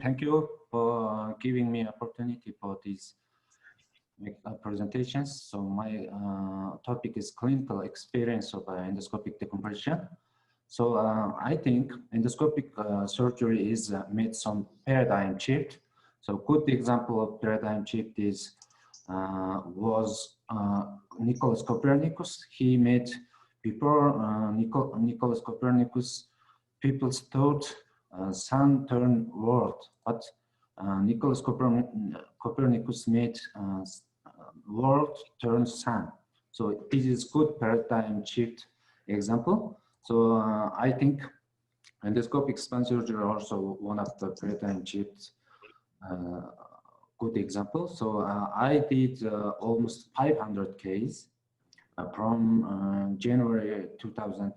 thank you for giving me opportunity for these presentations. So my topic is clinical experience of endoscopic decompression. So I think endoscopic surgery is made some paradigm shift. So good example of paradigm shift is Nicholas Copernicus. He made before Nicholas Copernicus, people thought sun turned world, but Nicholas Copernicus made world turn sun. So this is good paradigm shift example. So I think endoscopic span surgery are also one of the paradigm shift good example. So I did almost 500 cases from January 2000.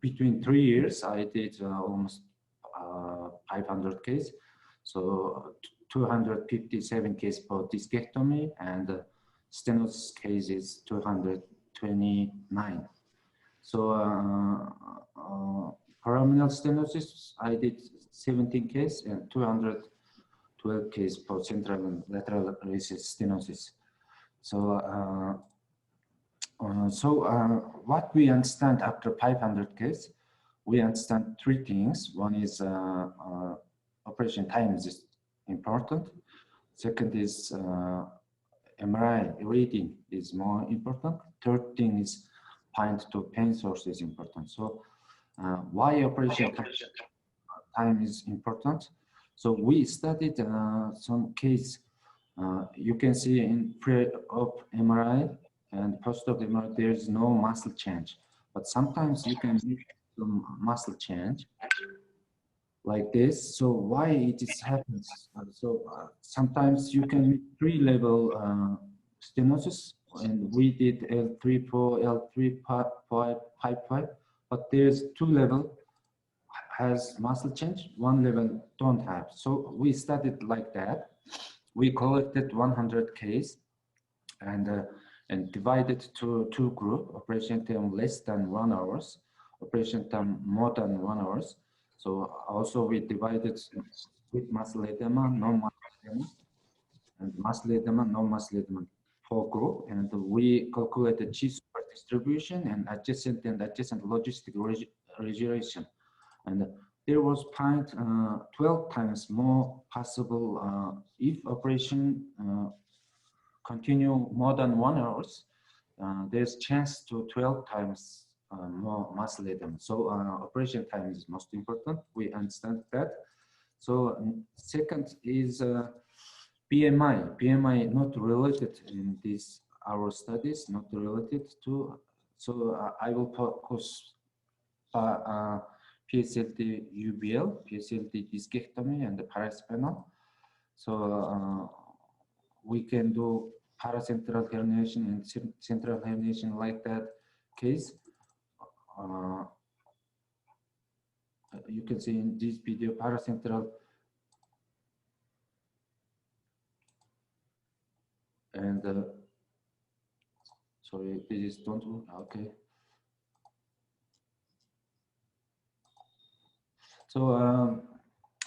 Between 3 years, I did almost 500 cases. So 257 cases for discectomy and stenosis cases 229. So foraminal stenosis, I did 17 cases and 212 cases for central and lateral stenosis. So what we understand after 500 cases, we understand three things. One is operation time is important. Second is MRI reading is more important. Third thing is find to pain source is important. So why operation time is important? So we studied some case. You can see in pre-op MRI and post-op MRI, there is no muscle change. But sometimes you can make some muscle change like this. So why it is happens? Sometimes you can make three-level stenosis, and we did L3-4, L3-5, 5, but there's two level has muscle change, one level don't have. So we studied like that. We collected 100 cases and divided to two groups, operation time less than 1 hour, operation time more than 1 hour. So also we divided with muscle edema, non-muscle edema, and muscle edema, non-muscle edema for group, and we calculated G-square distribution and adjacent logistic regression. And there was 12 times more possible if operation continue more than 1 hour, there's chance to 12 times more muscle edema. So operation time is most important. We understand that. So second is BMI. BMI not related in these our studies, not related to. So I will focus PSLD UBL, PSLD discectomy, and the paraspinal. So we can do paracentral herniation and central herniation like that case. You can see in this video paracentral and sorry, this is don't work. Okay. So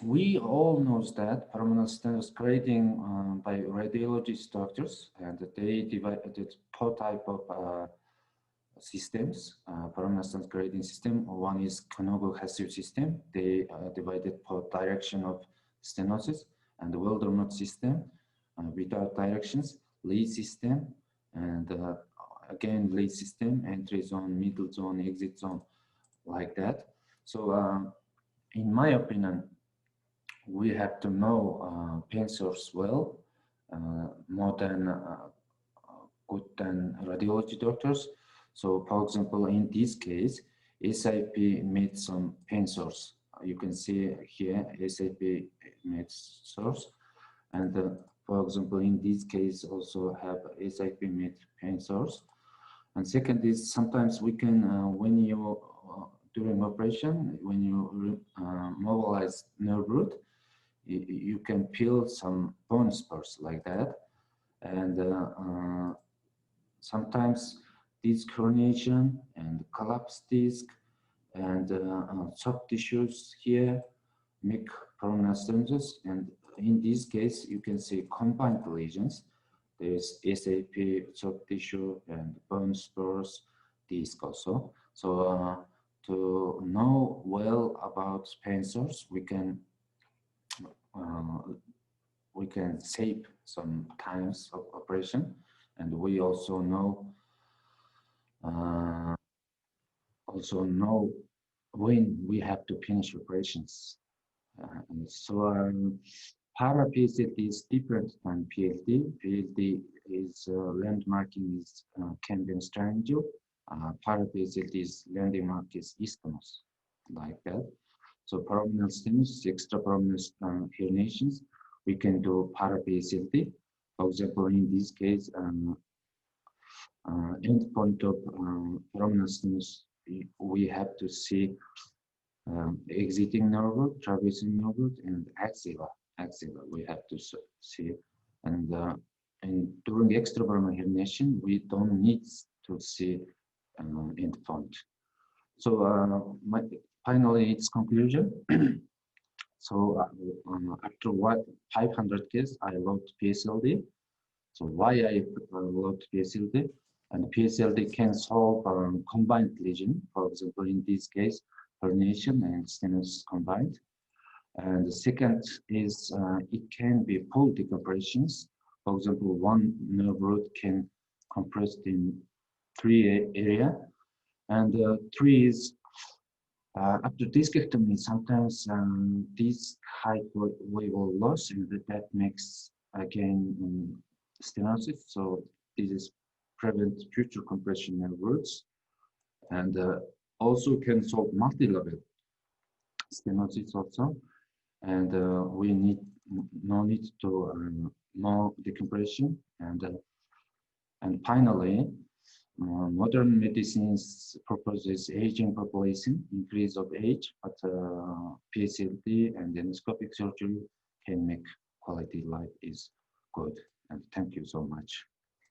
we all know that foraminal stenosis grading by radiologist doctors, and they divided four type of systems, foraminal stenosis grading system. One is Konogo-Hassiv system. They divided per direction of stenosis, and the Wildermuth system without directions, Lee system, and again Lee system, entry zone, middle zone, exit zone, like that. So in my opinion, we have to know pain source well, more than good than radiology doctors. So for example, in this case, SIP made some pain source. You can see here, SIP made source. And for example, in this case also have SIP made pain source. And second is sometimes we can, when you, during operation, when you mobilize nerve root, you can feel some bone spurs like that. And sometimes disc herniation and collapsed disc and soft tissues here, make prominent stenosis, and in this case, you can see combined lesions. There's SAP, soft tissue, and bone spurs, disc also. So to know well about pain source, we can save some times of operation, and we also know when we have to finish operations. Para-PCLD is different than PLD. PLD is landmarking is cambium strangle. Para-PCLD's landmark is isthmus, like that. So prominal stenosis, extraprominal herniations, we can do para-PCLD. For example, in this case, endpoint of prominal stenosis, we have to see exiting nerve root, traversing nerve root, and axilla. We have to see, and during extrabrachial herniation, we don't need to see endpoint. So finally, its conclusion. So after 500 cases, I wrote PSLD. So why I wrote PSLD? And PSLD can solve combined lesion. For example, in this case, herniation and stenosis combined. And the second is it can be full decompressions. For example, one nerve root can compress in 3 area, and 3 is after discectomy. Sometimes this height we will lose, and that makes again stenosis. So this is prevent future compression nerve roots, and also can solve multi-level stenosis also. And we need no need to more decompression, and finally, modern medicines proposes aging population, increase of age, but PCLD and endoscopic surgery can make quality life is good. And thank you so much.